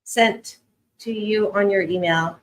sent to you on your email.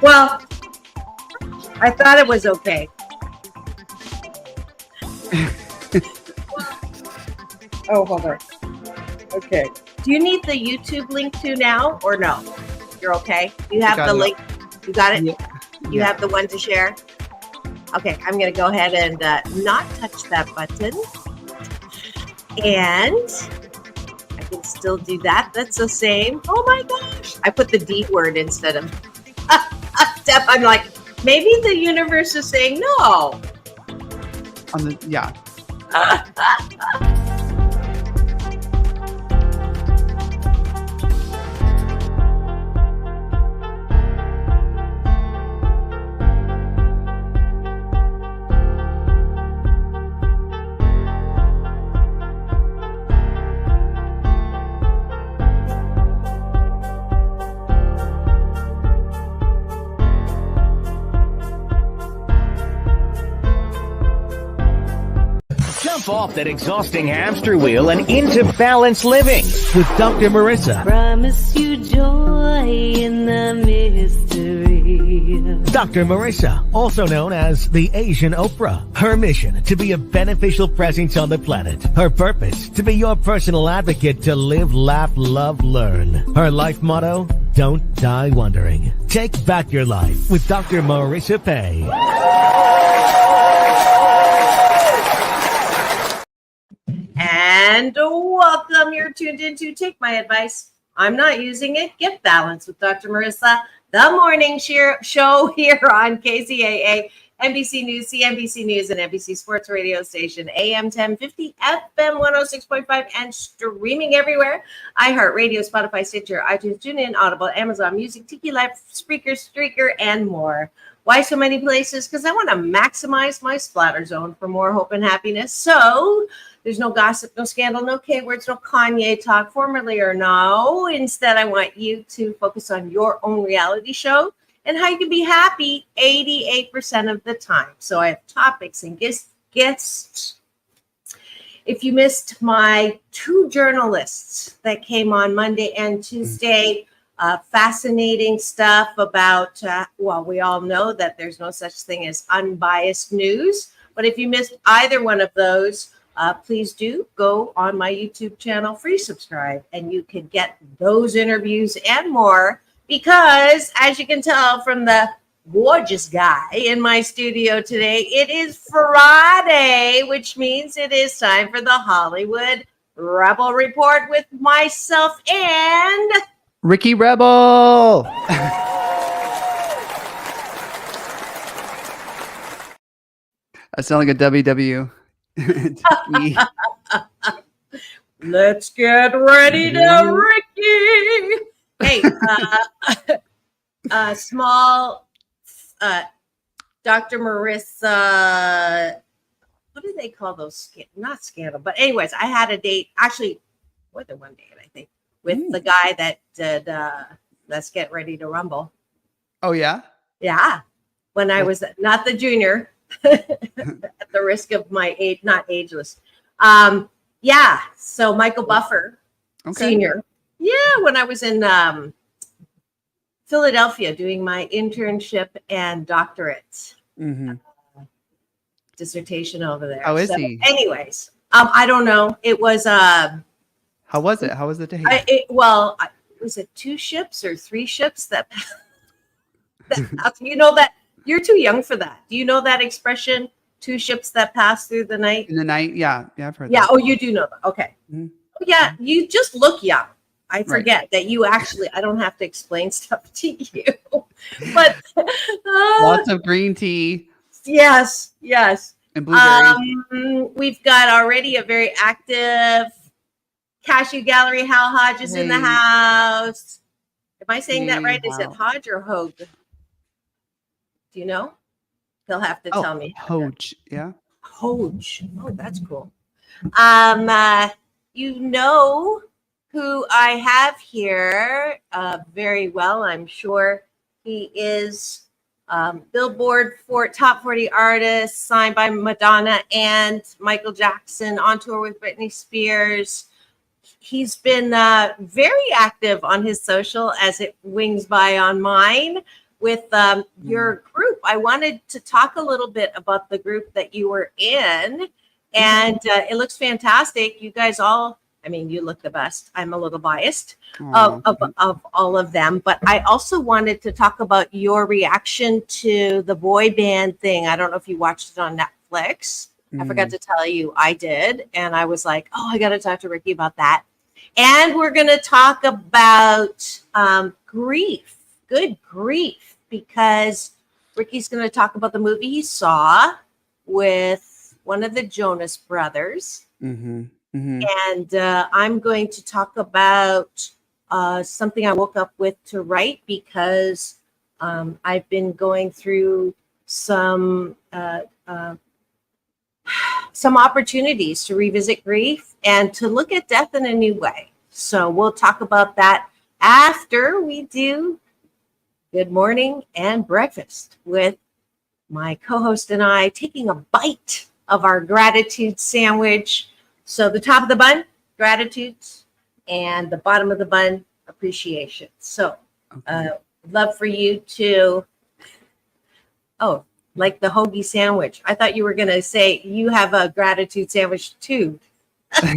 Well, I thought it was okay. Oh, hold on. Okay. Do you need the YouTube link to now or no? You're okay? You have the link? You got it? Yeah. You have the one to share? Okay, I'm going to go ahead and not touch that button. And I can still do that. That's the same. Oh my gosh. I put the D word instead of I'm like, maybe the universe is saying no. Yeah. Off that exhausting hamster wheel and into balanced living with Dr. Marissa. Promise you joy in the mystery. Dr. Marissa, also known as the Asian Oprah. Her mission, to be a beneficial presence on the planet. Her purpose, to be your personal advocate to live, laugh, love, learn. Her life motto, don't die wondering. Take back your life with Dr. Marissa Pei. And welcome. You're tuned in to Take My Advice. I'm not using it. Get Balance with Dr. Marissa, the morning show here on KCAA, NBC News, CNBC News, and NBC Sports Radio Station, AM 1050, FM 106.5, and streaming everywhere. iHeartRadio, Spotify, Stitcher, iTunes, TuneIn, Audible, Amazon Music, Tiki Live, Spreaker, Streaker, and more. Why so many places? Because I want to maximize my splatter zone for more hope and happiness. So there's no gossip, no scandal, no K-words, no Kanye talk, formerly or no. Instead, I want you to focus on your own reality show and how you can be happy 88% of the time. So I have topics and guests. If you missed my two journalists that came on Monday and Tuesday, fascinating stuff about, well, we all know that there's no such thing as unbiased news. But if you missed either one of those, please do go on my YouTube channel, free subscribe, and you can get those interviews and more. Because as you can tell from the gorgeous guy in my studio today, it is Friday, which means it is time for the Hollywood Rebl Report with myself and Ricky Rebl. I sound like a WW. Let's get ready to Ricky. Hey, small Dr. Marissa, what do they call those? Not scandal, but anyways, I had a date, actually more than one date, I think, with the guy that did Let's Get Ready to Rumble. Oh, yeah? Yeah. When I was not the junior, at the risk of my age, not ageless. Yeah. So Michael Buffer, Okay. Senior. Yeah, when I was in Philadelphia doing my internship and doctorate Mm-hmm. dissertation over there. How is So, he? anyways, I don't know. It was How was it? How was the day? was it 2 ships or 3 ships that passed? You know that you're too young for that. Do you know that expression? 2 ships that pass through the night. In the night? Yeah. Yeah, I've heard Yeah. that. Oh, you do know that. Okay. Mhm. Yeah, you just look young. I Right. forget that you actually. I don't have to explain stuff to you, but Lots of green tea yes, yes. and blueberries. We've got already a very active Cashew Gallery. Hal Hodge is in the Hey. house. Am I saying that Hey, right? Is it Hal. Hodge or Hogue? Do you know? He'll have to tell me. Hodge. Yeah. Hodge. Oh, that's cool. You know who I have here very well, I'm sure. He is Billboard for Top 40 Artists, signed by Madonna and Michael Jackson, on tour with Britney Spears. He's been very active on his social as it wings by on mine with your group. I wanted to talk a little bit about the group that you were in, and it looks fantastic. You guys all, I mean, you look the best. I'm a little biased of all of them, but I also wanted to talk about your reaction to the boy band thing. I don't know if you watched it on Netflix. I forgot to tell you I did. And I was like, oh, I got to talk to Ricky about that. And we're going to talk about grief, good grief, because Ricky's going to talk about the movie he saw with one of the Jonas Brothers. Mm-hmm. Mm-hmm. And I'm going to talk about something I woke up with to write, because I've been going through some opportunities to revisit grief and to look at death in a new way. So we'll talk about that after we do Good Morning and Breakfast with my co-host and I, taking a bite of our gratitude sandwich. So the top of the bun, gratitudes, and the bottom of the bun, appreciation. So love for you to, like the hoagie sandwich. I thought you were going to say you have a gratitude sandwich too. Called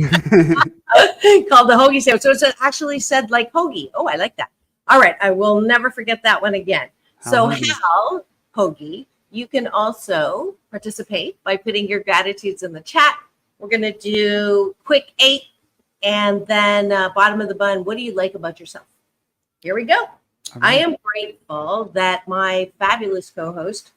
the hoagie sandwich. So it actually said like hoagie. Oh, I like that. All right. I will never forget that one again. So Hal, hoagie, you can also participate by putting your gratitudes in the chat. We're going to do quick 8 and then bottom of the bun. What do you like about yourself? Here we go. Right. I am grateful that my fabulous co-host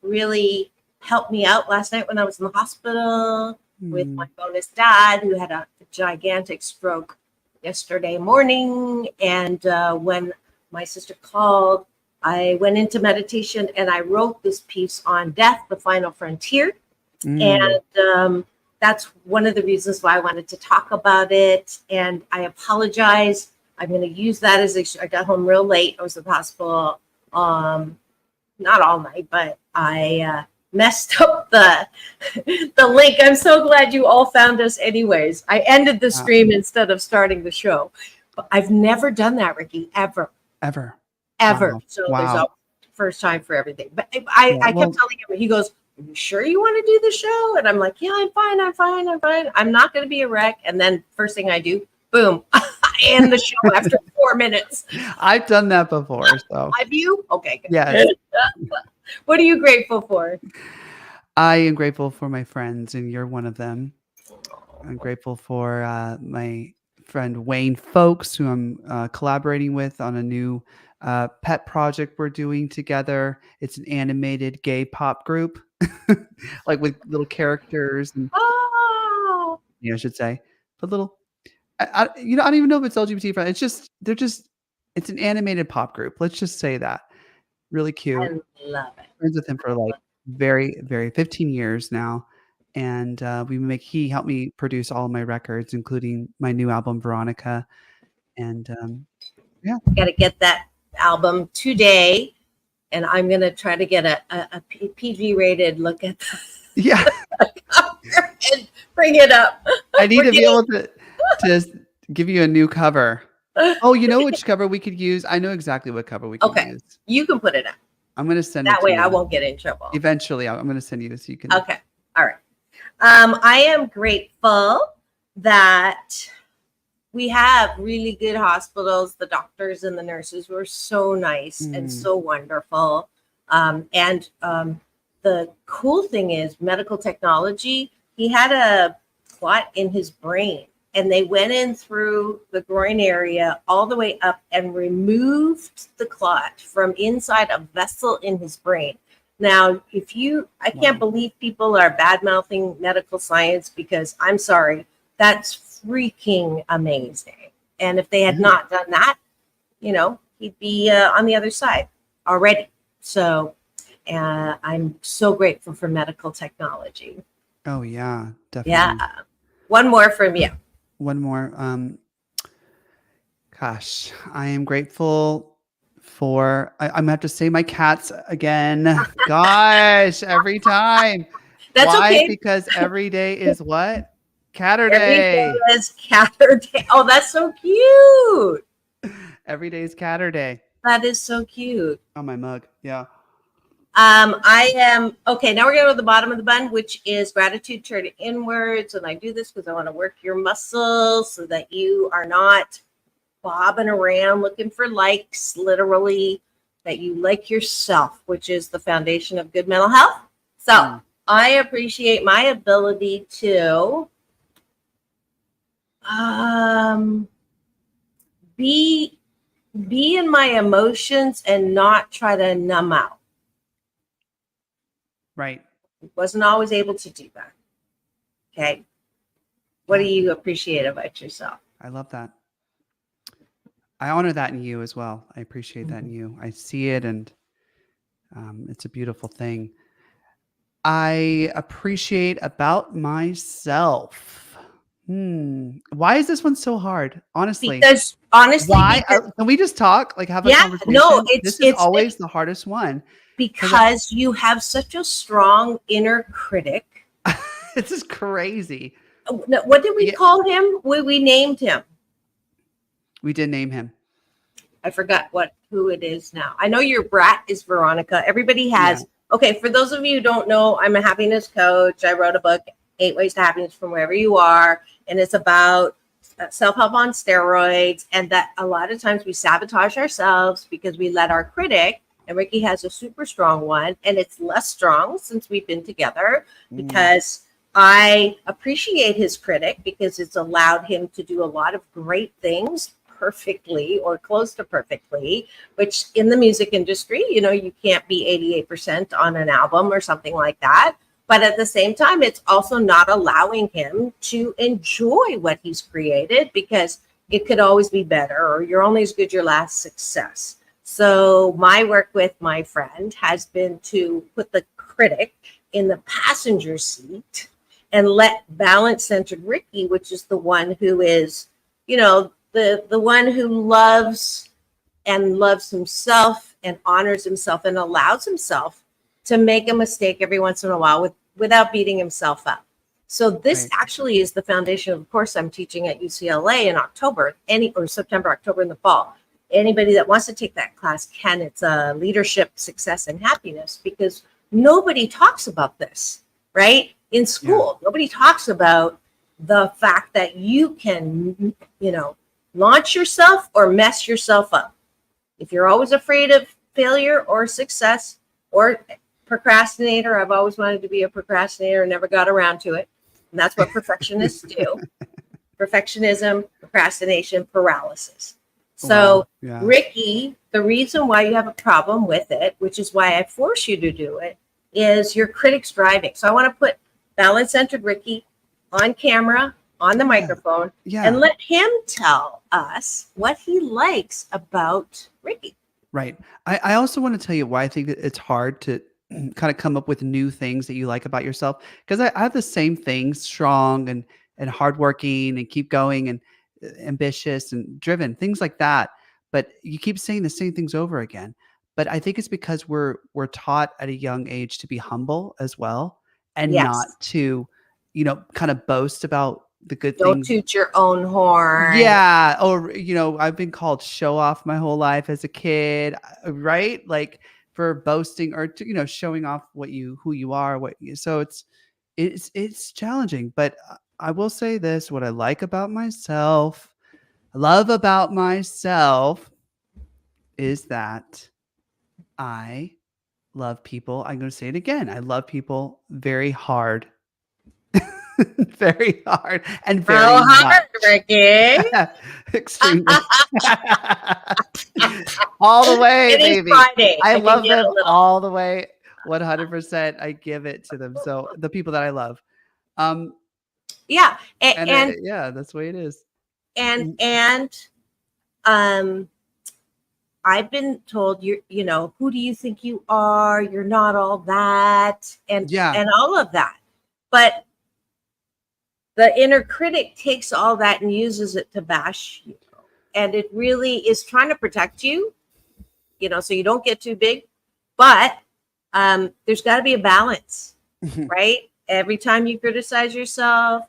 really helped me out last night when I was in the hospital with my bonus dad, who had a gigantic stroke yesterday morning. And when my sister called, I went into meditation and I wrote this piece on death, the final frontier. And that's one of the reasons why I wanted to talk about it. And I apologize. I'm going to use that as I got home real late. I was at the hospital, not all night, but I messed up the link. I'm so glad you all found us anyways. I ended the stream instead of starting the show. But I've never done that, Ricky, ever. Wow. So there's a first time for everything. But I kept telling him, he goes, are you sure you want to do the show? And I'm like, yeah, I'm fine. I'm not going to be a wreck. And then first thing I do, boom, I end the show after 4 minutes. I've done that before. So have you? Okay. Good. Yes. What are you grateful for? I am grateful for my friends, and you're one of them. I'm grateful for my friend Wayne Folks, who I'm collaborating with on a new pet project we're doing together. It's an animated gay pop group, like with little characters and I should say, but little. I don't even know if it's LGBT friendly. It's an animated pop group. Let's just say that. Really cute. I love it. Friends with him for like very, very 15 years now. And he helped me produce all of my records, including my new album, Veronica. And got to get that album today. And I'm going to try to get a PG rated look at yeah. and bring it up. I need We're to be getting- able to give you a new cover. Oh, you know which cover we could use? I know exactly what cover we could Okay. use. You can put it up. I'm going to send it That to way you. I won't get in trouble. Eventually, I'm going to send you so you can. Okay. All right. I am grateful that we have really good hospitals. The doctors and the nurses were so nice and so wonderful. The cool thing is medical technology. He had a clot in his brain, and they went in through the groin area all the way up and removed the clot from inside a vessel in his brain. Now, I can't believe people are bad mouthing medical science, because I'm sorry, that's freaking amazing. And if they had not done that, he'd be on the other side already. So I'm so grateful for medical technology. Oh, yeah, definitely. Yeah. One more from you. One more. Gosh, I am grateful for, I'm going to have to say my cats again. Gosh, every time. That's Why? okay. Because every day is what? Catter Every day. day is Catter Day. Oh, that's so cute. Every day is Catter day. That is so cute. On my mug. Yeah. I am okay. Now we're going to go to the bottom of the bun, which is gratitude turned inwards. And I do this because I want to work your muscles so that you are not bobbing around looking for likes, literally, that you like yourself, which is the foundation of good mental health. So I appreciate my ability to be in my emotions and not try to numb out. Right. Wasn't always able to do that. Okay. What do you appreciate about yourself? I love that. I honor that in you as well. I appreciate that in you. I see it, and it's a beautiful thing. I appreciate about myself. Why is this one so hard? Honestly, Because honestly, why? Can we just talk? Like, have a conversation? No, this is always the hardest one because you have such a strong inner critic. This is crazy. What did we call him? We named him. We did name him. I forgot who it is now. I know your brat is Veronica. Everybody has. Yeah. Okay, for those of you who don't know, I'm a happiness coach. I wrote a book, 8 Ways to Happiness from Wherever You Are. And it's about self-help on steroids. And that a lot of times we sabotage ourselves because we let our critic, and Ricky has a super strong one, and it's less strong since we've been together because I appreciate his critic because it's allowed him to do a lot of great things perfectly or close to perfectly, which in the music industry, you can't be 88% on an album or something like that. But at the same time, it's also not allowing him to enjoy what he's created because it could always be better, or you're only as good your last success. So my work with my friend has been to put the critic in the passenger seat and let balance-centered Ricky, which is the one who is, the one who loves himself and honors himself and allows himself to make a mistake every once in a while without beating himself up. So this actually is the foundation of the course I'm teaching at UCLA in September, October in the fall. Anybody that wants to take that class can. It's a leadership, success, and happiness, because nobody talks about this, right? In school, nobody talks about the fact that you can, launch yourself or mess yourself up. If you're always afraid of failure or success or procrastinator, I've always wanted to be a procrastinator and never got around to it. And that's what perfectionists do. Perfectionism, procrastination, paralysis. So Ricky, the reason why you have a problem with it, which is why I force you to do it, is your critic's driving. So I want to put balance-centered Ricky on camera, on the microphone, and let him tell us what he likes about Ricky. Right. I also want to tell you why I think that it's hard to kind of come up with new things that you like about yourself, because I have the same things, strong and hardworking and keep going and ambitious and driven, things like that. But you keep saying the same things over again. But I think it's because we're taught at a young age to be humble as well, and not to kind of boast about the good Don't things. toot your own horn. Yeah. Or, I've been called show off my whole life as a kid, right? Like for boasting or, showing off who you are, so it's challenging, but I will say this, what I love about myself is that I love people. I'm going to say it again. I love people very hard. Very hard and very How hard, much. Ricky? Extremely. All the way, It is baby. Friday. I can love get a them little- all the way. 100%. I give it to them. So the people that I love. Yeah. Yeah, that's the way it is. And I've been told who do you think you are? You're not all that, and all of that. But the inner critic takes all that and uses it to bash you. And it really is trying to protect you, so you don't get too big. But there's got to be a balance, right? Every time you criticize yourself,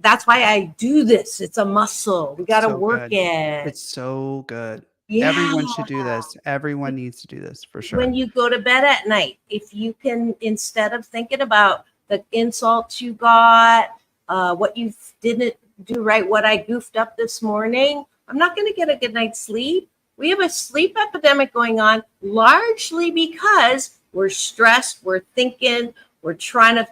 that's why I do this. It's a muscle. We got to work it. It's so good. Yeah. Everyone should do this. Everyone needs to do this for sure. When you go to bed at night, if you can, instead of thinking about the insults you got, what you didn't do right, what I goofed up this morning, I'm not going to get a good night's sleep. We have a sleep epidemic going on largely because we're stressed, we're thinking, we're trying to,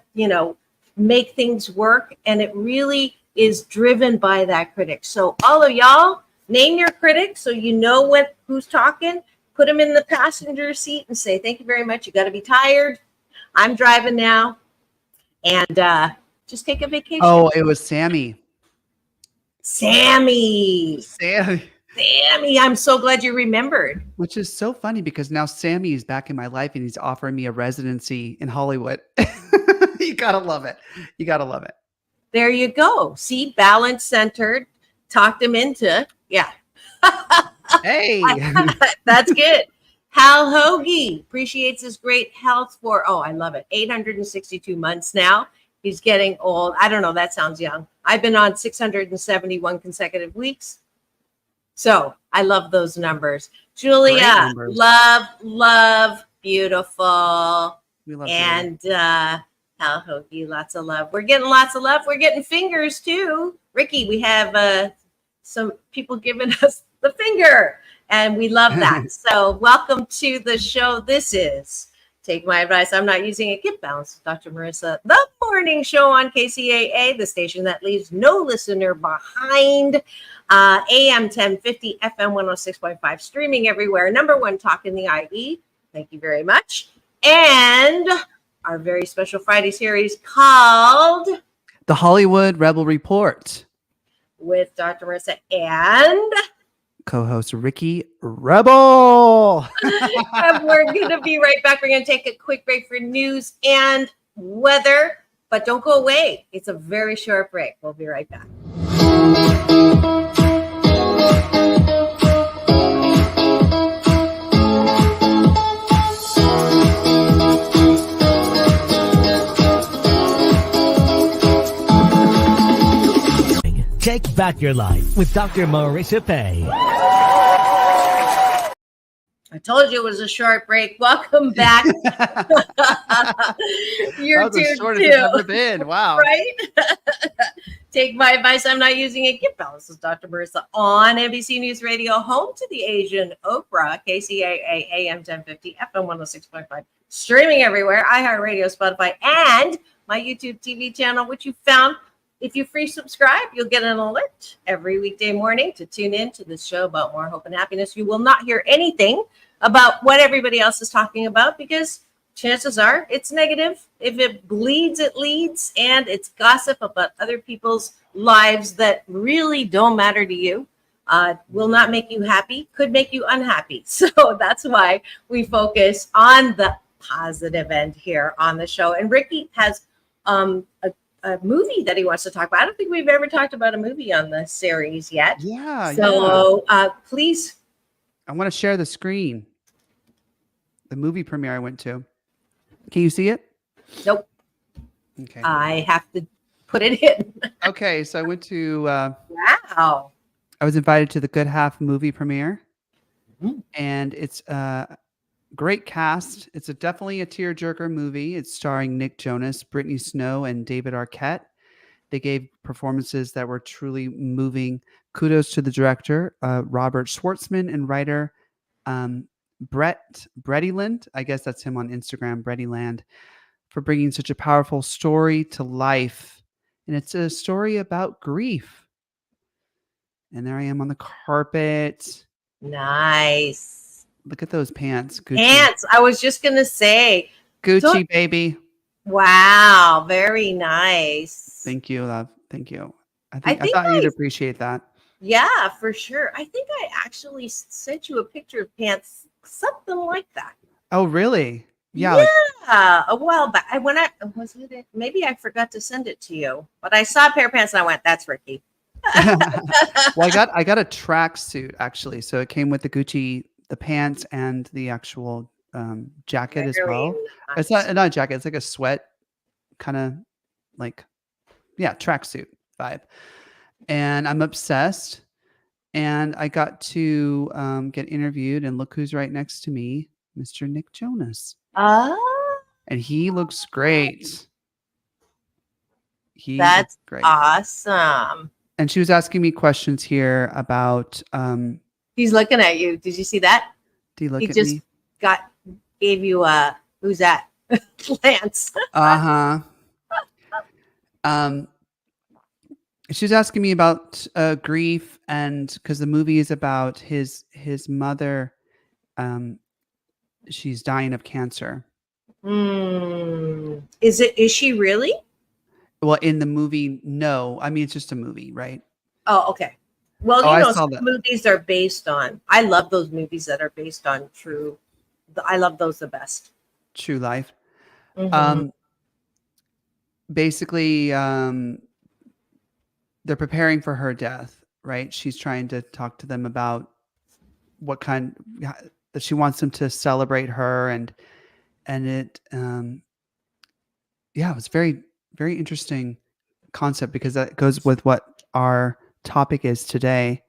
make things work. And it really is driven by that critic. So all of y'all, name your critic so you know who's talking. Put them in the passenger seat and say, thank you very much. You got to be tired. I'm driving now. And just take a vacation. Oh, it was Sammy. Sammy, I'm so glad you remembered. Which is so funny because now Sammy is back in my life and he's offering me a residency in Hollywood. You gotta love it. There you go. See, balance centered. Talked him into. Yeah. Hey. That's good. Hal Hoagie appreciates his great health for, I love it, 862 months now. He's getting old. I don't know. That sounds young. I've been on 671 consecutive weeks. So I love those numbers. Julia, numbers. love, beautiful. We love and Hal Hoagie, lots of love. We're getting lots of love. We're getting fingers too. Ricky, we have some people giving us the finger, and we love that. So welcome to the show. This is Take My Advice. I'm Not Using It. Get Balanced with Dr. Marissa, the morning show on KCAA, the station that leaves no listener behind. AM 1050, FM 106.5, streaming everywhere. Number one talk in the IE. Thank you very much. And our very special Friday series called The Hollywood Rebl Report with Dr. Marissa and co-host Ricky Rebl. And we're going to be right back. We're going to take a quick break for news and weather, but don't go away. It's a very short break. We'll be right back. Take back your life with Dr. Marissa Pay. I told you it was a short break. Welcome back. You're That was the tuned shortest it's ever too. been. Wow. Right? Take my advice. I'm not using it. Get balanced with Dr. Marissa on NBC News Radio, home to the Asian Oprah, KCAA AM 1050, FM 106.5, streaming everywhere, iHeartRadio, Spotify, and my YouTube TV channel, which you found. If you free subscribe, you'll get an alert every weekday morning to tune in to this show about more hope and happiness. You will not hear anything about what everybody else is talking about because chances are it's negative. If it bleeds, it leads, and it's gossip about other people's lives that really don't matter to you. Will not make you happy, could make you unhappy. So that's why we focus on the positive end here on the show. And Ricky has a movie that he wants to talk about. I don't think we've ever talked about a movie on the series yet. Yeah. So please. I want to share the screen. The movie premiere I went to. Can you see it? Nope. Okay. I have to Put it in. Okay, so I went to. Wow. I was invited to the Good Half movie premiere, Mhm. and it's a great cast. It's definitely a tearjerker movie. It's starring Nick Jonas, Brittany Snow, and David Arquette. They gave performances that were truly moving. Kudos to the director, Robert Schwartzman, and writer Brett Brettyland. I guess that's him on Instagram, Brettyland, for bringing such a powerful story to life. And it's a story about grief. And there I am on the carpet. Nice. Look at those pants. Gucci. Pants. I was just going to say. Gucci, So- baby. Wow. Very nice. Thank you, love. Thank you. I think thought you'd appreciate that. Yeah, for sure. I think I actually sent you a picture of pants, something like that. Oh, really? Yeah. A while back. Maybe I forgot to send it to you, but I saw a pair of pants and I went, "That's Ricky." Well, I got a tracksuit actually, so it came with the Gucci, the pants, and the actual jacket as well. Nice. It's not a jacket; it's like a sweat kind of like, yeah, tracksuit vibe. And I'm obsessed. And I got to get interviewed, and look who's right next to me, Mr. Nick Jonas. And he looks great. That's great. Awesome. And she was asking me questions here about. He's looking at you. Did you see that? Do you look He at just me? gave you a who's that? Lance. She was asking me about grief, and because the movie is about his mother. She's dying of cancer. Is she really? Well, in the movie, no. I mean, it's just a movie, right? Oh, okay. Well, I you know, saw some that. movies are based on. I love those movies that are based on true. I love those the best. True life. Mhm. Basically, they're preparing for her death, right? She's trying to talk to them about what kind that she wants them to celebrate her, and it, yeah, it was very, very interesting concept because that goes with what our topic is today.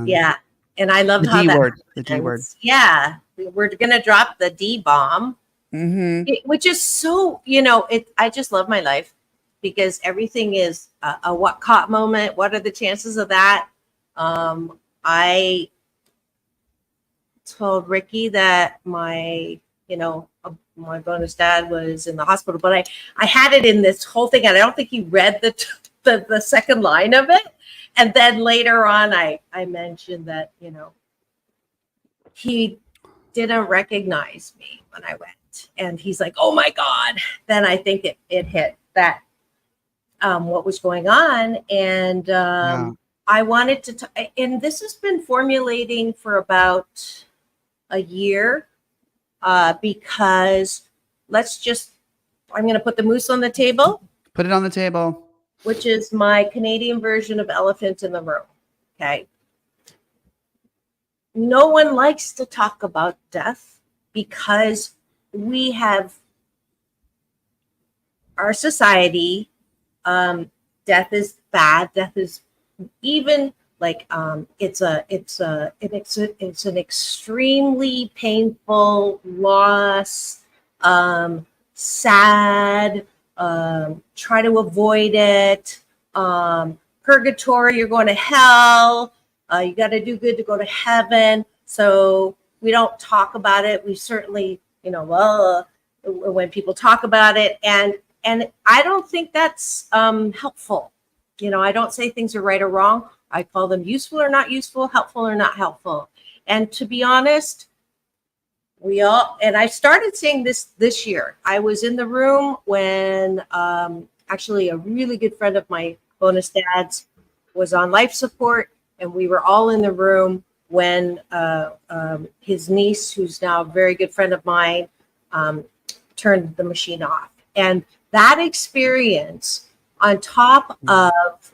Yeah, and I love the how D that word, the D word. happens. Yeah, we're gonna drop the D bomb, which is so, you know, I just love my life because everything is a what caught moment. What are the chances of that? I told Ricky that my bonus dad was in the hospital, but I had it in this whole thing, and I don't think he read the second line of it. And then later on, I mentioned that, you know, he didn't recognize me when I went, and he's like, "Oh my God!" Then I think it hit that what was going on, and I wanted to, and this has been formulating for about a year, because I'm going to put the moose on the table. Put it on the table. Which is my Canadian version of elephant in the room. Okay. No one likes to talk about death because we have our society. Death is bad. Death is even like it's an extremely painful loss. Sad. Try to avoid it. Purgatory, you're going to hell. You got to do good to go to heaven. So we don't talk about it. We certainly, you know, when people talk about it, and I don't think that's helpful. You know, I don't say things are right or wrong. I call them useful or not useful, helpful or not helpful. And to be honest, and I started saying this year. I was in the room when actually a really good friend of my bonus dad's was on life support, and we were all in the room when his niece, who's now a very good friend of mine, turned the machine off. And that experience, on top of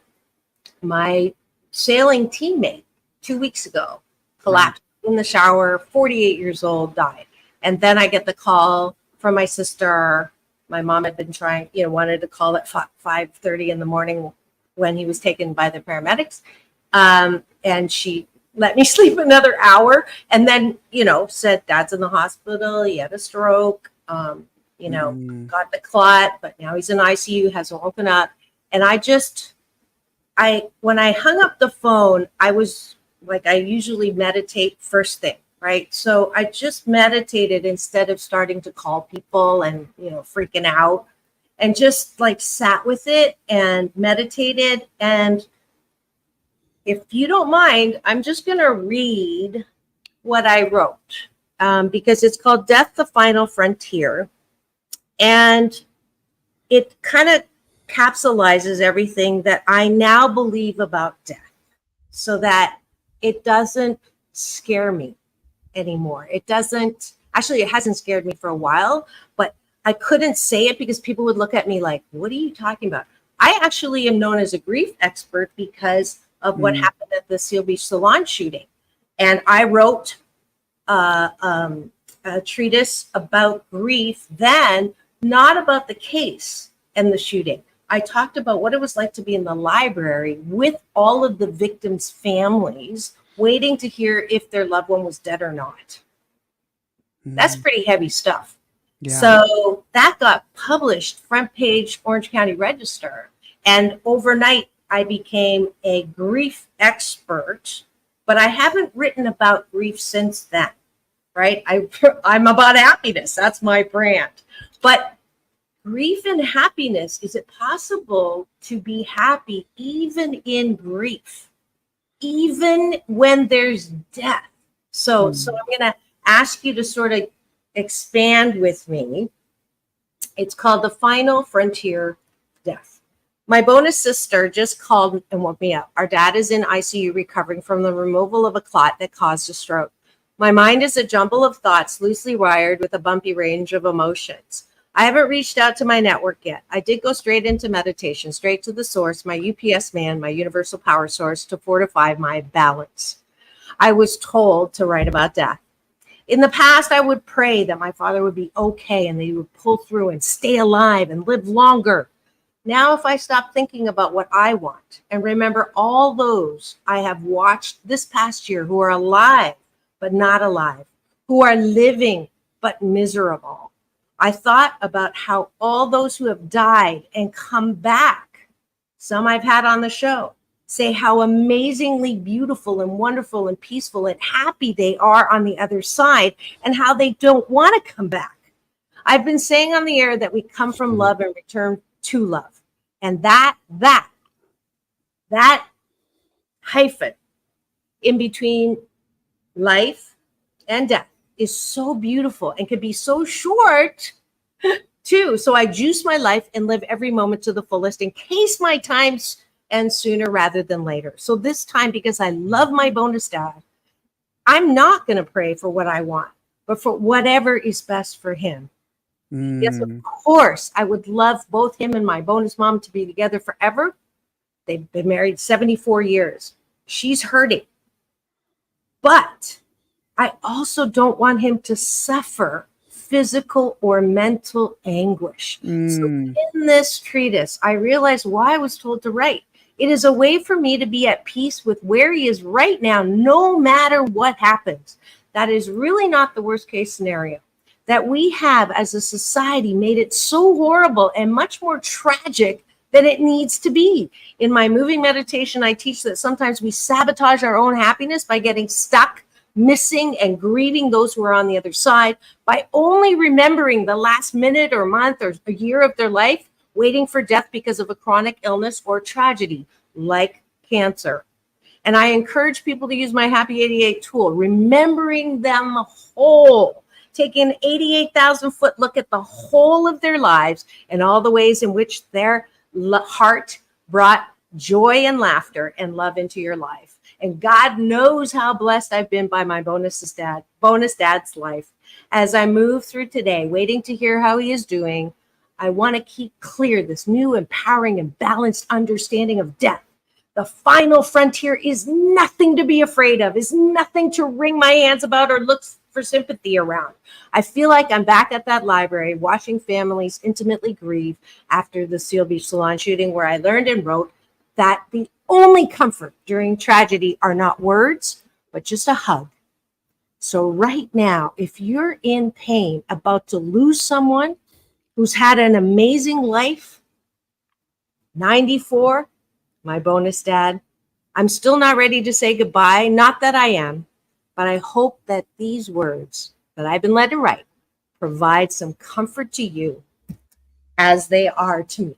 my sailing teammate 2 weeks ago, collapsed in the shower, 48 years old, died. And then I get the call from my sister My mom had been trying, wanted to call at 5:30 in the morning when he was taken by the paramedics. And she let me sleep another hour and then, said, Dad's in the hospital. He had a stroke, got the clot, but now he's in ICU, hasn't woken up. And when I hung up the phone, I was like, I usually meditate first thing, right? So I just meditated instead of starting to call people and, freaking out, and just like sat with it and meditated. And if you don't mind, I'm just going to read what I wrote because it's called Death, the Final Frontier. And it kind of capsulizes everything that I now believe about death so that it doesn't scare me anymore. It hasn't scared me for a while, but I couldn't say it because people would look at me like, what are you talking about? I actually am known as a grief expert because of what happened at the Seal Beach Salon shooting. And I wrote a treatise about grief then, not about the case and the shooting. I talked about what it was like to be in the library with all of the victims' families waiting to hear if their loved one was dead or not. That's pretty heavy stuff. Yeah. So that got published, front page, Orange County Register. And overnight, I became a grief expert, but I haven't written about grief since then, right? I'm about happiness. That's my brand. But grief and happiness, is it possible to be happy even in grief, even when there's death? So I'm going to ask you to sort of expand with me. It's called The Final Frontier, Death. My bonus sister just called and woke me up. Our dad is in ICU recovering from the removal of a clot that caused a stroke. My mind is a jumble of thoughts loosely wired with a bumpy range of emotions. I haven't reached out to my network yet. I did go straight into meditation, straight to the source, my UPS man, my universal power source, to fortify my balance. I was told to write about death. In the past, I would pray that my father would be okay and that he would pull through and stay alive and live longer. Now, if I stop thinking about what I want and remember all those I have watched this past year who are alive but not alive, who are living but miserable, I thought about how all those who have died and come back, some I've had on the show, say how amazingly beautiful and wonderful and peaceful and happy they are on the other side and how they don't want to come back. I've been saying on the air that we come from love and return to love. And that hyphen in between life and death is so beautiful and can be so short too. So I juice my life and live every moment to the fullest in case my times end sooner rather than later. So this time, because I love my bonus dad, I'm not going to pray for what I want, but for whatever is best for him. Yes, of course, I would love both him and my bonus mom to be together forever. They've been married 74 years. She's hurting. But I also don't want him to suffer physical or mental anguish. So in this treatise, I realized why I was told to write. It is a way for me to be at peace with where he is right now, no matter what happens. That is really not the worst case scenario. That we have as a society made it so horrible and much more tragic than it needs to be. In my moving meditation, I teach that sometimes we sabotage our own happiness by getting stuck, missing, and grieving those who are on the other side by only remembering the last minute or month or a year of their life, waiting for death because of a chronic illness or tragedy like cancer. And I encourage people to use my Happy 88 tool, remembering them whole. Taking an 88,000 foot look at the whole of their lives and all the ways in which their heart brought joy and laughter and love into your life. And God knows how blessed I've been by my bonus dad's life. As I move through today, waiting to hear how he is doing, I want to keep clear this new empowering and balanced understanding of death. The final frontier is nothing to be afraid of, is nothing to wring my hands about or look for sympathy around. I feel like I'm back at that library watching families intimately grieve after the Seal Beach Salon shooting, where I learned and wrote that the only comfort during tragedy are not words, but just a hug. So right now, if you're in pain, about to lose someone who's had an amazing life, 94, my bonus dad, I'm still not ready to say goodbye. Not that I am, but I hope that these words that I've been led to write provide some comfort to you as they are to me.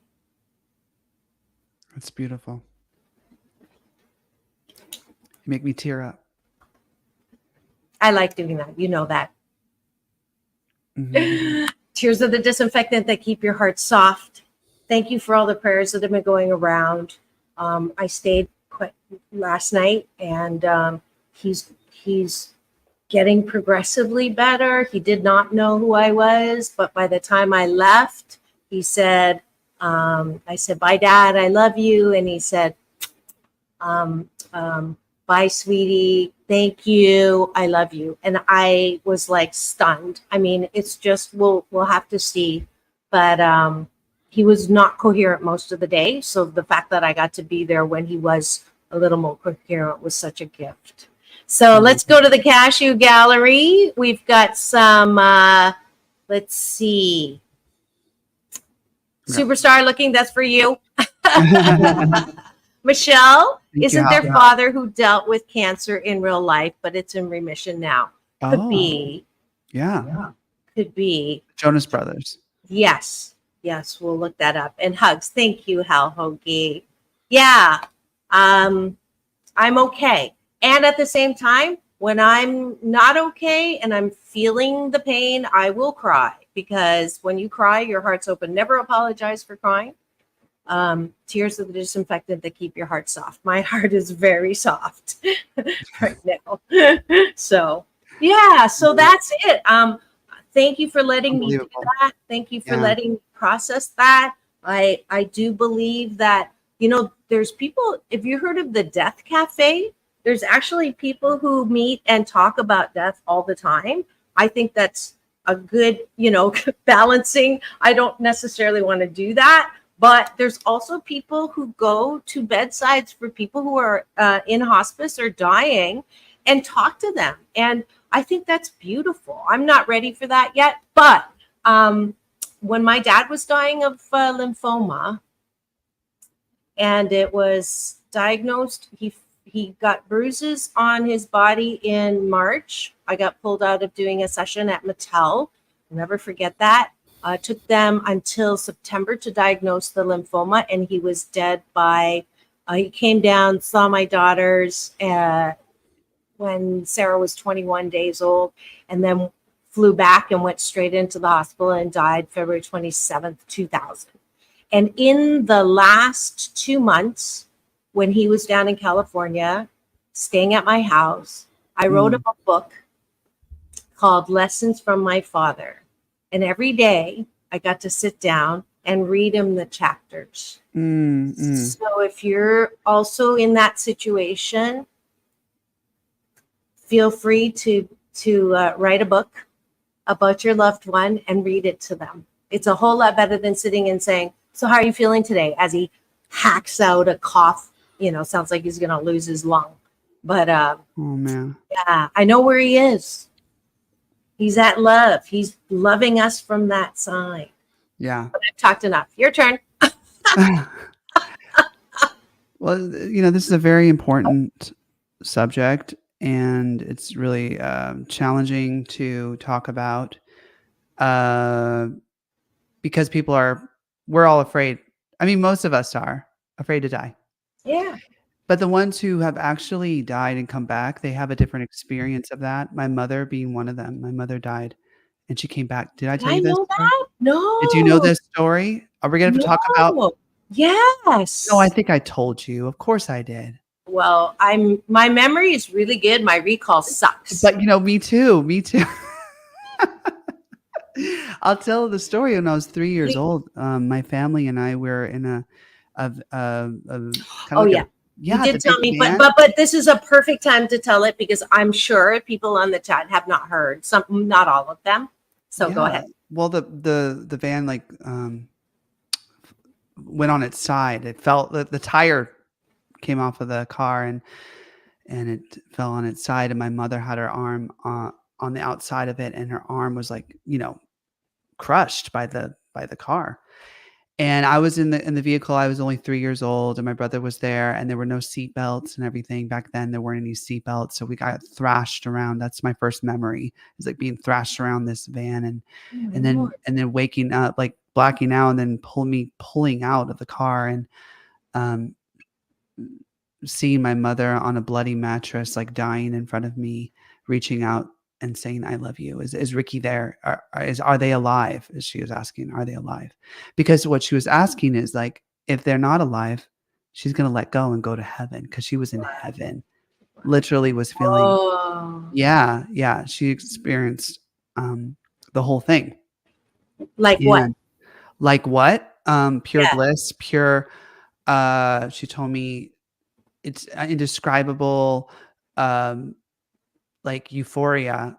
That's beautiful. You make me tear up. I like doing that. You know that. Mhm. Tears are the disinfectant that keep your heart soft. Thank you for all the prayers that have been going around. I stayed quite last night, and he's getting progressively better. He did not know who I was, but by the time I left, he said, I said, "Bye, Dad. I love you." And he said, "Bye, sweetie. Thank you. I love you." And I was like stunned. I mean, it's just, we'll have to see. But he was not coherent most of the day. So the fact that I got to be there when he was a little more coherent was such a gift. So let's go to the cashew gallery. We've got some, let's see. Superstar looking, that's for you. Michelle, Thank isn't you, their Hal. father who dealt with cancer in real life, but it's in remission now? Could Oh, be. yeah. Could be. Jonas Brothers. Yes. Yes, we'll look that up. And hugs. Thank you, Hal Hoagie. Yeah. I'm okay. And at the same time, when I'm not okay and I'm feeling the pain, I will cry, because when you cry, your heart's open. Never apologize for crying. Tears are the disinfectant that keep your heart soft. My heart is very soft right now. So yeah, so that's it. Thank you for letting me do Unbelievable. that. Thank you for Yeah. letting me process that. I do believe that, there's people, if you heard of the Death Cafe, there's actually people who meet and talk about death all the time. I think that's a good, balancing. I don't necessarily want to do that, but there's also people who go to bedsides for people who are in hospice or dying and talk to them. And I think that's beautiful. I'm not ready for that yet. But when my dad was dying of lymphoma and it was diagnosed, he got bruises on his body in March. I got pulled out of doing a session at Mattel. I'll never forget that. Took them until September to diagnose the lymphoma, and he was dead by, he came down, saw my daughters when Sarah was 21 days old, and then flew back and went straight into the hospital and died February 27th, 2000. And in the last 2 months, when he was down in California, staying at my house, I wrote him a book called Lessons from My Father. And every day I got to sit down and read him the chapters. So if you're also in that situation, feel free to write a book about your loved one and read it to them. It's a whole lot better than sitting and saying, "So how are you feeling today?" as he hacks out a cough. Sounds like he's going to lose his lung. But Oh, man. yeah, I know where he is. He's at love. He's loving us from that side. Yeah. But I've talked enough. Your turn. Well, this is a very important subject, and it's really challenging to talk about because we're all afraid. I mean, most of us are afraid to die. Yeah. But the ones who have actually died and come back, they have a different experience of that. My mother being one of them. My mother died and she came back. Did I Did tell I you this know story? that? No. Did you know this story? Are we going to talk about? No. Yes. No, I think I told you. Of course I did. Well, my memory is really good. My recall sucks. But me too. Me too. I'll tell the story. When I was 3 years old, my family and I were in a kind of Yeah, You did the tell big me, van. but this is a perfect time to tell it because I'm sure people on the chat have not heard some, not all of them. So go ahead. Well, the van like went on its side. It fell. The tire came off of the car and it fell on its side. And my mother had her arm on the outside of it, and her arm was like, crushed by the car. And I was in the vehicle. I was only 3 years old, and my brother was there, and there were no seat belts and everything. Back then, there weren't any seat belts, so we got thrashed around. That's my first memory, is like being thrashed around this van, and then waking up, like blacking out, and then pulling out of the car, and um, seeing my mother on a bloody mattress, like dying in front of me, reaching out and saying, "I love you." Is Ricky there? Are they alive? As she was asking, are they alive? Because what she was asking is like, if they're not alive, she's going to let go and go to heaven, because she was in heaven, literally was feeling. Oh, Yeah. She experienced the whole thing. like what? And like what? Pure Yeah. bliss, pure. She told me it's indescribable, like euphoria,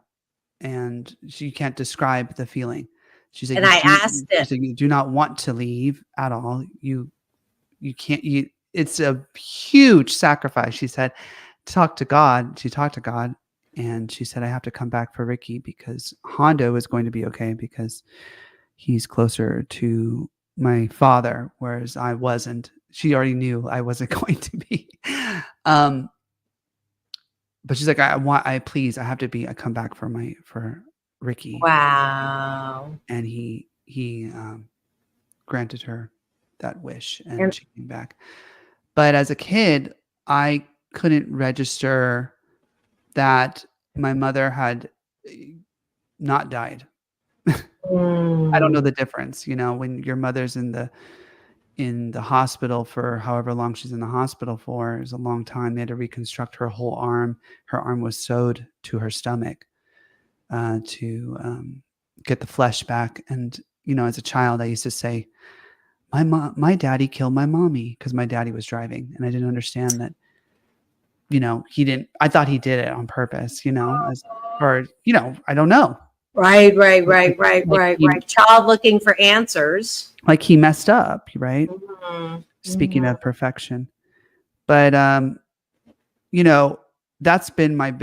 and you can't describe the feeling. She's like, And I asked she's like, you do not want to leave at all. You can't. It's a huge sacrifice. She said, talk to God. She talked to God, and she said, I have to come back for Ricky because Hondo is going to be okay because he's closer to my father, whereas I wasn't. She already knew I wasn't going to be. But she's like, I have to come back for Ricky. Wow. And he granted her that wish, and she came back. But as a kid, I couldn't register that my mother had not died. I don't know the difference, when your mother's in the hospital for however long she's in the hospital for, is a long time. They had to reconstruct her whole arm. Her arm was sewed to her stomach to get the flesh back. And as a child, I used to say, my daddy killed my mommy, because my daddy was driving, and I didn't understand that. He didn't. I thought he did it on purpose. I don't know. Right. Like Child looking for answers. Like he messed up, right? Mm-hmm. Speaking of perfection. But that's been my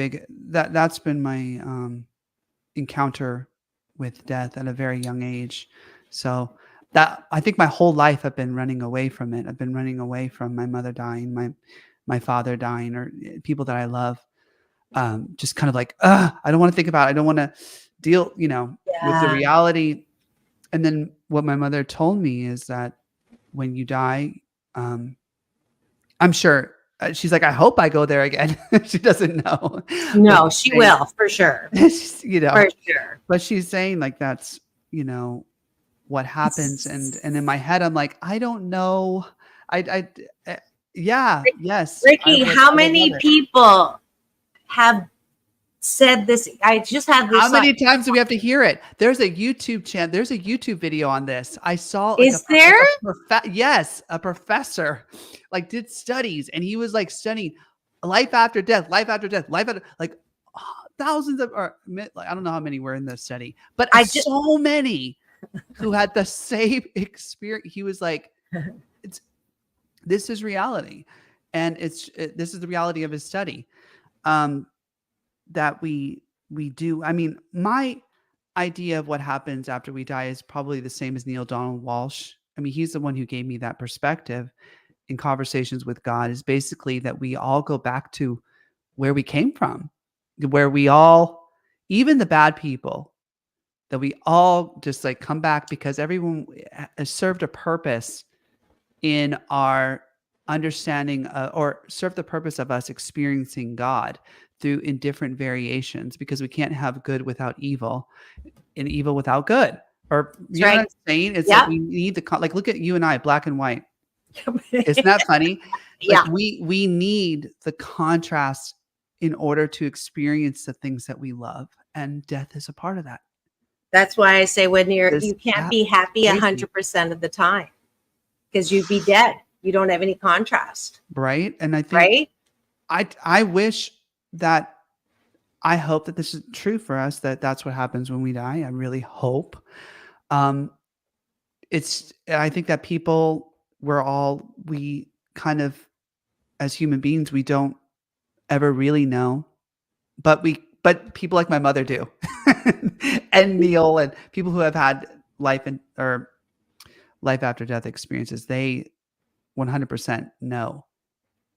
encounter with death at a very young age. So that, I think my whole life I've been running away from it. I've been running away from my mother dying, my father dying, or people that I love. Just kind of like, I don't want to think about it. I don't want to deal, with the reality. And then what my mother told me is that when you die, I'm sure she's like, I hope I go there again. She doesn't know. No, she will for sure. For sure. But she's saying like, that's, what happens. And in my head, I'm like, I don't know. Yes. Ricky, how many people have said this? I just had this. How many times do we have to hear it? There's a YouTube channel. There's a YouTube video on this. I saw. Is there? Yes, a professor did studies, and he was studying life after death, thousands of, or I don't know how many were in the study, but so many who had the same experience. He was like, this is reality, and this is the reality of his study. That we do. I mean, my idea of what happens after we die is probably the same as Neil Donald Walsh. I mean, he's the one who gave me that perspective in Conversations with God, is basically that we all go back to where we came from, where we all, even the bad people, that we all just come back because everyone has served a purpose in our understanding, or served the purpose of us experiencing God in different variations, because we can't have good without evil and evil without good. Or you know what I'm saying? It's like we need look at you and I, black and white. Isn't that funny? Yeah. We need the contrast in order to experience the things that we love, and death is a part of that. That's why I say you can't be happy 100% of the time, because you'd be dead. you don't have any contrast, Right. And I think right? I wish that I hope that this is true for us, that that's what happens when we die. I really hope. Um, I think that we kind of, as human beings, we don't ever really know, but people like my mother do, and Neil, and people who have had life after death experiences, they 100% know.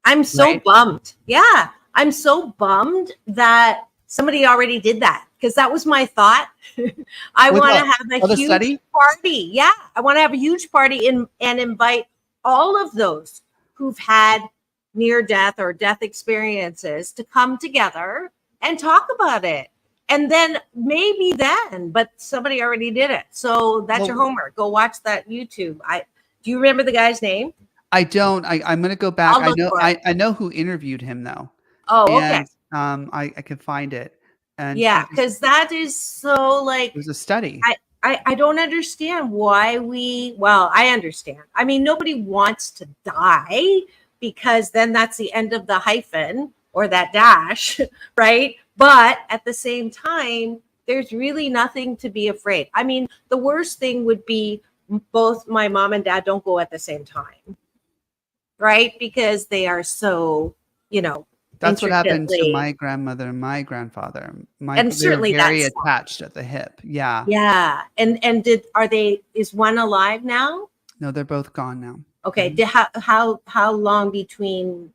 I'm so Right. bummed. Yeah. I'm so bummed that somebody already did that, because that was my thought. I With want to what? have Oh, a the huge study? party. Yeah. I want to have a huge party and invite all of those who've had near death or death experiences to come together and talk about it. And then but somebody already did it. So that's your Well, homework. Go watch that YouTube. Do you remember the guy's name? I don't. I'm gonna go back. I'll look for it. I know who interviewed him though, Oh, okay. and I can find it. And Yeah, because that is so it was a study. I don't understand why I understand. I mean, nobody wants to die, because then that's the end of the hyphen or that dash, right? But at the same time, there's really nothing to be afraid. I mean, the worst thing would be both my mom and dad don't go at the same time, right? Because they are so, That's what happened to intricately, my grandmother and my grandfather. and They're certainly very that's attached at the hip. Yeah. yeah. And is one alive now? No, they're both gone now. Okay. How long between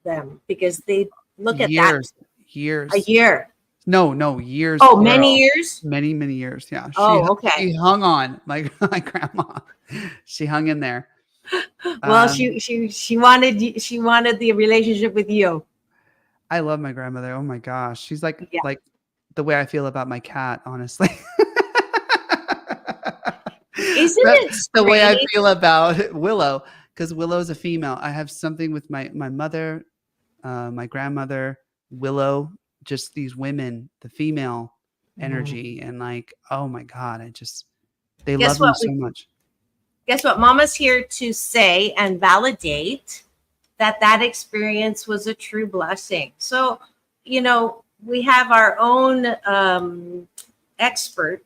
them? Because they look at that Years. a year. No, years. Oh, plural. many years. Many years. Yeah. Okay. She hung on. My grandma. She hung in there. Well, she wanted the relationship with you. I love my grandmother. Oh my gosh. She's like Yeah. the way I feel about my cat, honestly. Isn't it the way I strange? feel about Willow, because Willow's a female. I have something with my mother, my grandmother, Willow, just these women, the female energy, and like, oh my God, they Guess love me what? so much. Guess what? Mama's here to say and validate that experience was a true blessing. So, we have our own expert,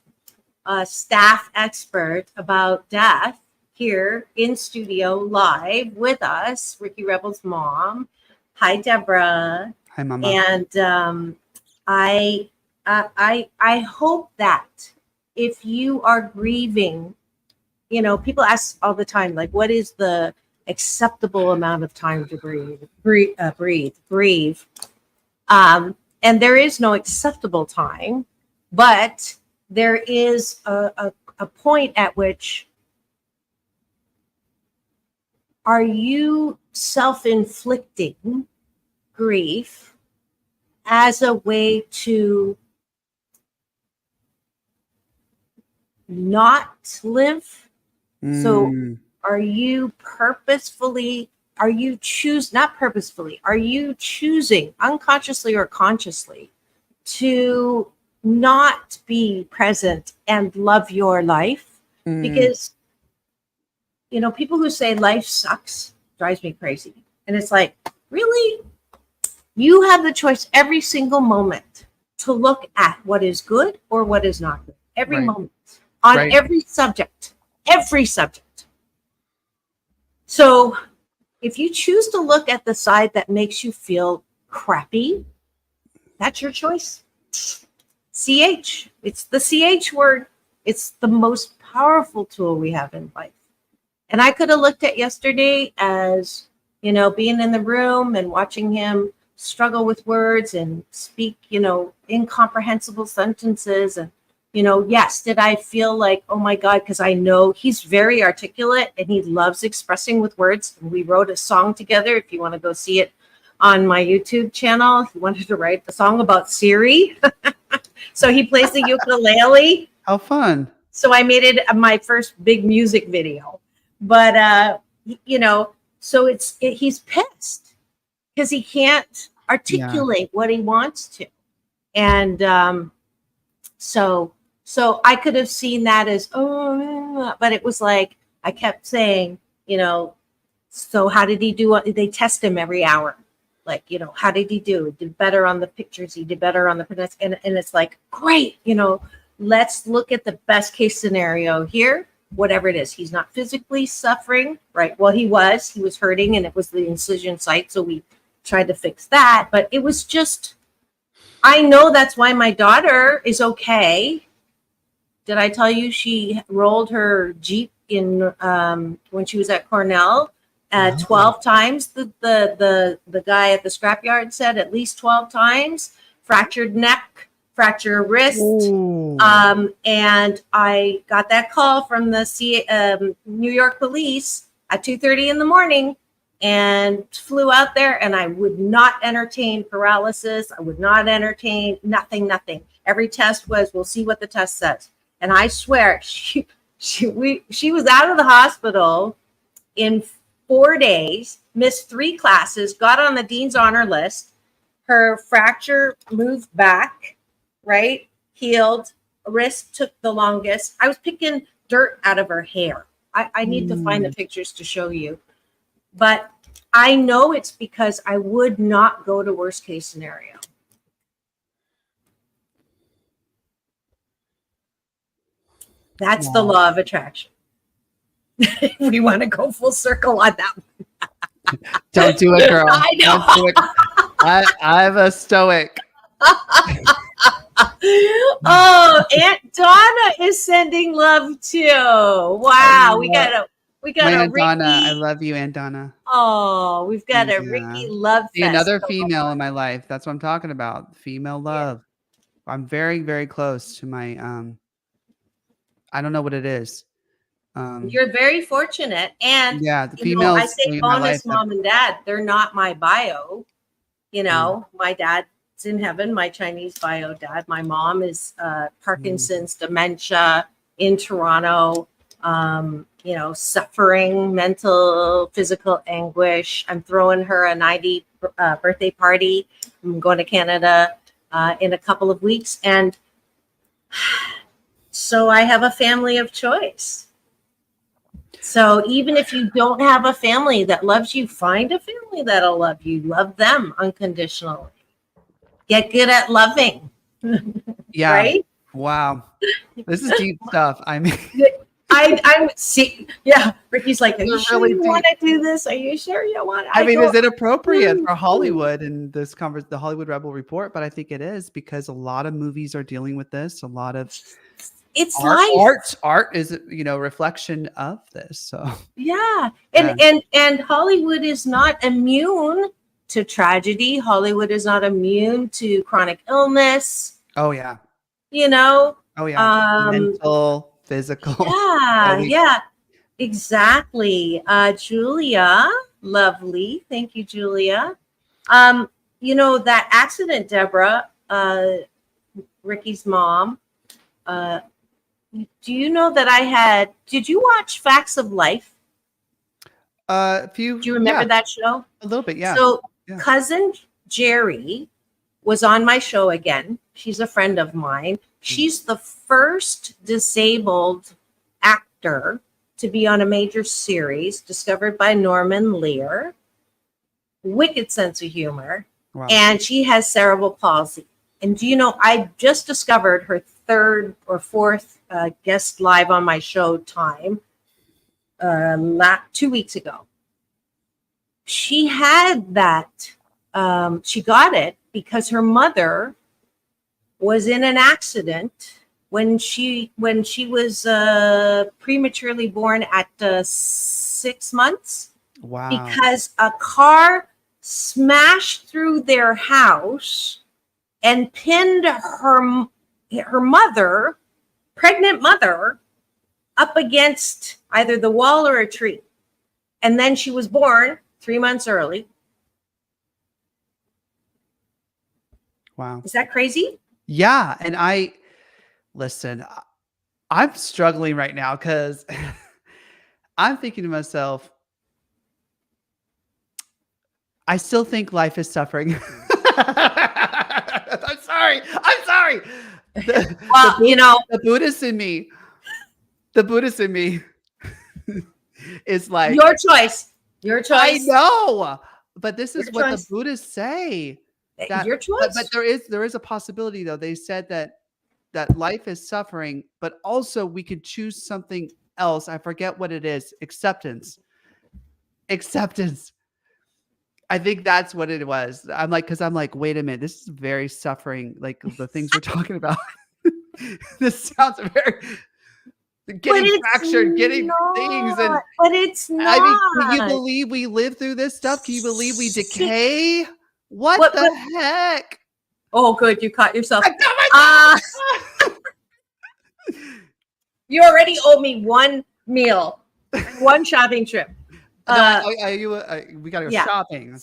staff expert about death here in studio live with us, Ricky Rebel's mom. Hi, Deborah. Hi, Mama. And I hope that if you are grieving, people ask all the time, like, what is the acceptable amount of time to grieve? And there is no acceptable time, but there is a point at which, are you self-inflicting grief as a way to not live? So are you choosing unconsciously or consciously to not be present and love your life? Because, people who say life sucks drives me crazy. And it's like, really? You have the choice every single moment to look at what is good or what is not good. Every moment on every subject. So if you choose to look at the side that makes you feel crappy, that's your choice. CH. It's the CH word. It's the most powerful tool we have in life. And I could have looked at yesterday as, being in the room and watching him struggle with words and speak, incomprehensible sentences. And, yes, did I feel like, oh my God, because I know he's very articulate and he loves expressing with words. And we wrote a song together. If you want to go see it on my YouTube channel, he wanted to write a song about Siri. So he plays the ukulele. How fun. So I made it my first big music video. But, so he's pissed because he can't articulate what he wants to. And so I could have seen that as, but it was like, I kept saying, So how did he do? They test him every hour. Like, how did he do? He did better on the pictures. He did better on the pronouns. And it's like, great, let's look at the best case scenario here, whatever it is. He's not physically suffering, right? Well, he was hurting, and it was the incision site. So we tried to fix that. But it was just, I know that's why my daughter is okay. Did I tell you she rolled her Jeep in when she was at Cornell? 12 times. The guy at the scrapyard said at least 12 times. Fractured neck, fractured wrist. And I got that call from the New York police at 2:30 in the morning, and flew out there. And I would not entertain paralysis. I would not entertain nothing. Every test was, we'll see what the test says. And I swear, she was out of the hospital in 4 days, missed 3 classes, got on the dean's honor list. Her fracture moved back, right? Healed. Wrist took the longest. I was picking dirt out of her hair. I need to find the pictures to show you. But I know it's because I would not go to worst case scenario. That's the law of attraction. We want to go full circle on that one. Don't do it, girl. I know. Don't do it. I'm a stoic. Oh, Aunt Donna is sending love too. Wow, we got a My Aunt Ricky. Donna. I love you, Aunt Donna. Oh, we've got a Yeah. Ricky love See, fest. another female in my life. That's what I'm talking about. Female love. I'm very, very close to my I don't know what it is. You're very fortunate, and Yeah, the you know, I females say in my life bonus have- mom and dad. They're not my bio. My dad's in heaven. My Chinese bio dad. My mom is Parkinson's, dementia in Toronto. Suffering, mental, physical anguish. I'm throwing her a 90 birthday party. I'm going to Canada in a couple of weeks, and so I have a family of choice. So even if you don't have a family that loves you, find a family that'll love you. Love them unconditionally. Get good at loving. Yeah. Right? Wow. This is deep stuff. I mean, I'm see. Yeah, Ricky's like, are you They're sure really you want to do this? Are you sure you want? I mean, go, is it appropriate for Hollywood and the Hollywood Rebel Report? But I think it is, because a lot of movies are dealing with this. A lot of It's life. art is reflection of this. So Yeah. And Hollywood is not immune to tragedy. Hollywood is not immune to chronic illness. oh yeah, Um, mental, physical. Yeah, exactly. Julia, lovely. Thank you, Julia. That accident, Deborah, Ricky's mom, do you know that did you watch Facts of Life? A few. Do you remember that show? A little bit, yeah. So Yeah. cousin Jerry was on my show again. She's a friend of mine. She's the first disabled actor to be on a major series discovered by Norman Lear. Wicked sense of humor. Wow. And she has cerebral palsy. And do you know, I just discovered her 3rd or 4th guest live on my show time 2 weeks ago. She had that. She got it because her mother was in an accident when she was prematurely born at 6 months. Wow. Because a car smashed through their house and pinned her mother, pregnant mother, up against either the wall or a tree. And then she was born 3 months early. Wow. Is that crazy? Yeah. And I'm struggling right now because I'm thinking to myself, I still think life is suffering. I'm sorry. Well, The Buddhist in me is like, your choice. Your I choice. know, but this is Your what the choice. Buddhists say. That, Your but choice. there is a possibility though. They said that life is suffering, but also we could choose something else. I forget what it is. Acceptance. Acceptance. I think that's what it was. Because I'm like, wait a minute, this is very suffering. Like the things we're talking about. This sounds very But getting it's fractured, getting things, and not. But it's I mean, can you not. believe we live through this stuff? Can you believe we See, decay? What but the heck? oh, good, you caught yourself. I got myself. You already owe me one meal, one shopping trip. No, Uh, we gotta go yeah. shopping.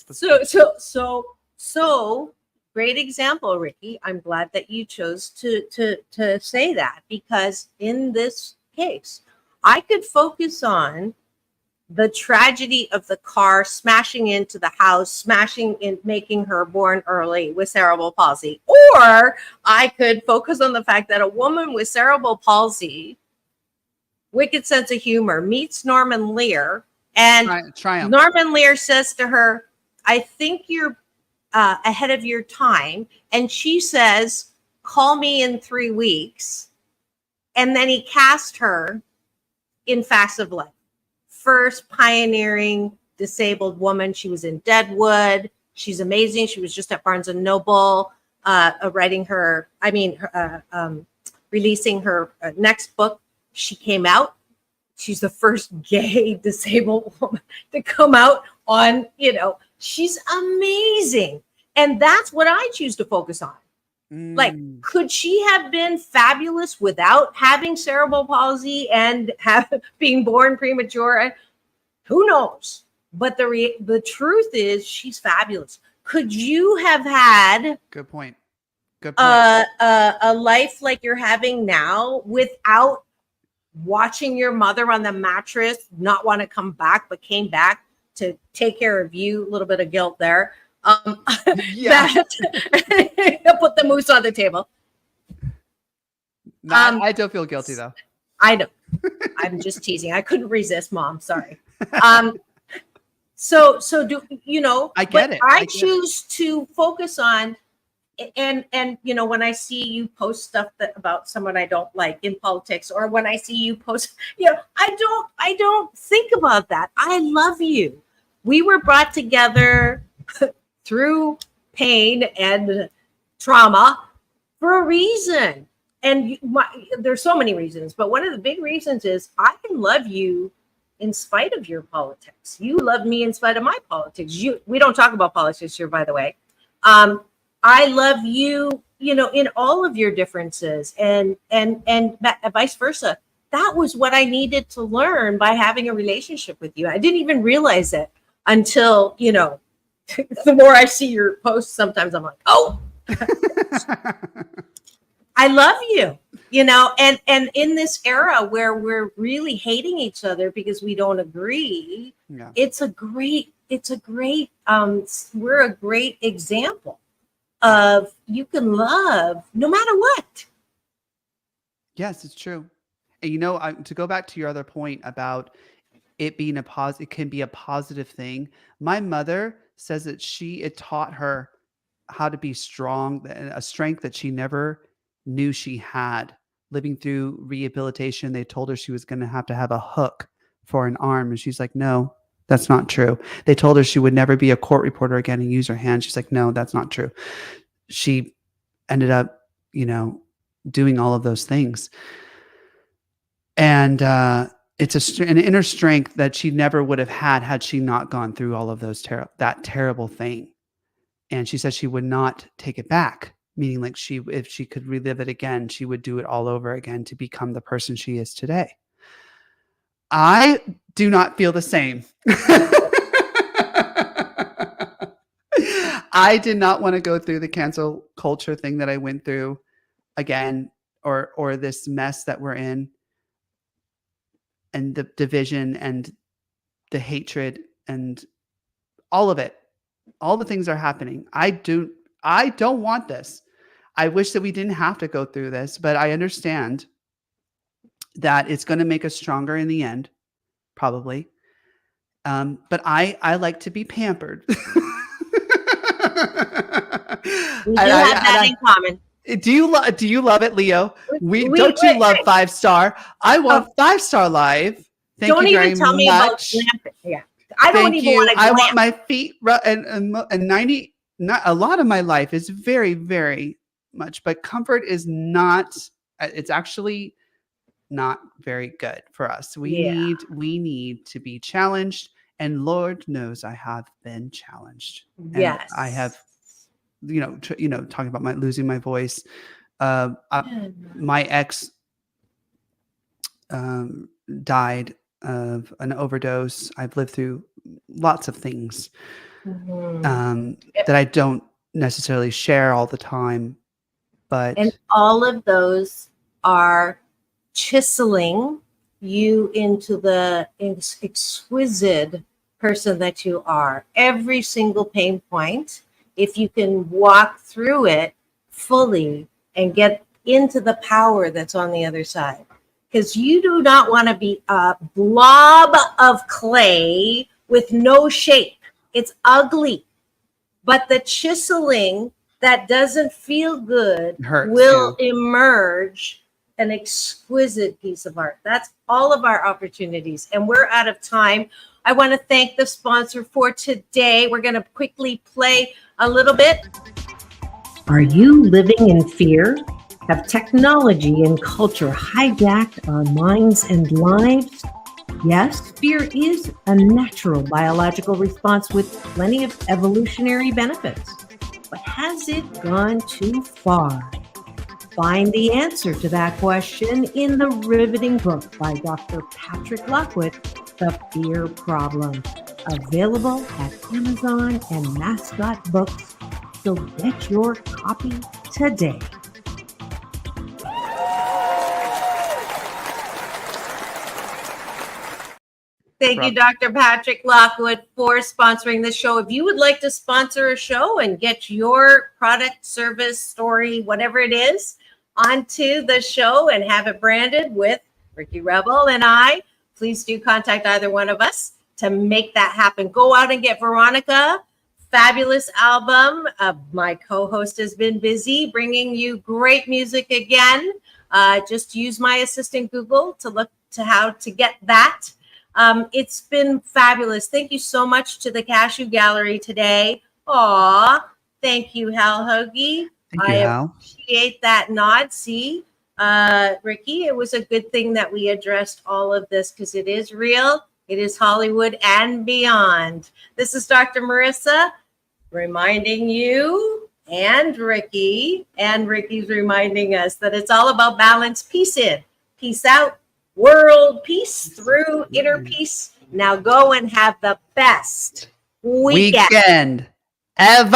So great example, Ricky. I'm glad that you chose to say that, because in this case, I could focus on the tragedy of the car smashing into the house, smashing in, making her born early with cerebral palsy. Or I could focus on the fact that a woman with cerebral palsy, wicked sense of humor, meets Norman Lear, and Triumph. Norman Lear says to her, I think you're ahead of your time. And she says, call me in 3 weeks. And then he cast her in Facts of Life. First pioneering disabled woman. She was in Deadwood. She's amazing. She was just at Barnes and Noble releasing her next book. She came out. She's the first gay disabled woman to come out on, she's amazing. And that's what I choose to focus on. Like, could she have been fabulous without having cerebral palsy and being born premature? Who knows? But the truth is, she's fabulous. Could you have had Good point. a life like you're having now without watching your mother on the mattress not want to come back, but came back to take care of you? A little bit of guilt there. Yeah. Put the moose on the table. I don't feel guilty though. I know. I'm just teasing. I couldn't resist, Mom. Sorry. So do I get it. I choose to focus on, and when I see you post stuff about someone I don't like in politics, or when I see you post, I don't think about that. I love you. We were brought together through pain and trauma for a reason. And there's so many reasons, but one of the big reasons is I can love you in spite of your politics. You love me in spite of my politics. We don't talk about politics here, by the way. I love you, in all of your differences, and vice versa. That was what I needed to learn by having a relationship with you. I didn't even realize it until, the more I see your posts, sometimes I'm like, oh, I love you, and in this era where we're really hating each other because we don't agree, Yeah. we're a great example of you can love no matter what. Yes, it's true. And to go back to your other point about it being it can be a positive thing. My mother says that it taught her how to be strong, a strength that she never knew she had. Living through rehabilitation, they told her she was going to have a hook for an arm. And she's like, no, that's not true. They told her she would never be a court reporter again and use her hands. She's like, no, that's not true. She ended up, doing all of those things. And it's an inner strength that she never would have had she not gone through all of those that terrible thing. And she says she would not take it back, meaning like if she could relive it again, she would do it all over again to become the person she is today. I do not feel the same. I did not want to go through the cancel culture thing that I went through again, or this mess that we're in, and the division and the hatred and all of it. All the things are happening. I don't want this. I wish that we didn't have to go through this, but I understand that it's going to make us stronger in the end, probably. But I like to be pampered. We do have that in common. Do you love it, Leo? We- Don't you love 5-star? I want 5-star live. Thank Don't you even very tell me about much. glamping. Yeah, I don't Thank even you. want to I want glamp. my feet and not a lot of my life is very, very much, but comfort is not. It's actually not very good for us. We need to be challenged, and Lord knows I have been challenged. And Yes, I have, talking about losing my voice. My ex died of an overdose. I've lived through lots of things that I don't necessarily share all the time, but and all of those are chiseling you into the exquisite person that you are. Every single pain point, if you can walk through it fully and get into the power that's on the other side. Because you do not want to be a blob of clay with no shape. It's ugly. But the chiseling that doesn't feel good Hurts, will emerge an exquisite piece of art. That's all of our opportunities. And we're out of time. I want to thank the sponsor for today. We're going to quickly play a little bit. Are you living in fear? Have technology and culture hijacked our minds and lives? Yes, fear is a natural biological response with plenty of evolutionary benefits. But has it gone too far? Find the answer to that question in the riveting book by Dr. Patrick Lockwood, The Fear Problem, available at Amazon and Mascot Books. So get your copy today. Thank you, Dr. Patrick Lockwood, for sponsoring this show. If you would like to sponsor a show and get your product, service, story, whatever it is, onto the show and have it branded with Ricky Rebl and I, please do contact either one of us to make that happen. Go out and get Veronica. Fabulous album. My co-host has been busy bringing you great music again. Just use my assistant Google to look to how to get that. It's been fabulous. Thank you so much to the Cashew Gallery today. Aw, thank you, Hal Hoagie. Thank you, Hal. Appreciate that nod. See, Ricky, it was a good thing that we addressed all of this because it is real. It is Hollywood and beyond. This is Dr. Marissa reminding you and Ricky's reminding us that it's all about balance. Peace in, peace out. World peace through inner peace. Now go and have the best weekend ever.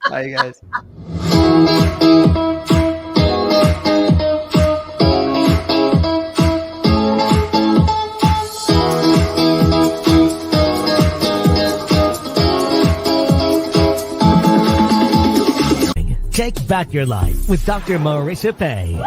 Bye, you guys. Take back your life with Dr. Marissa Pay.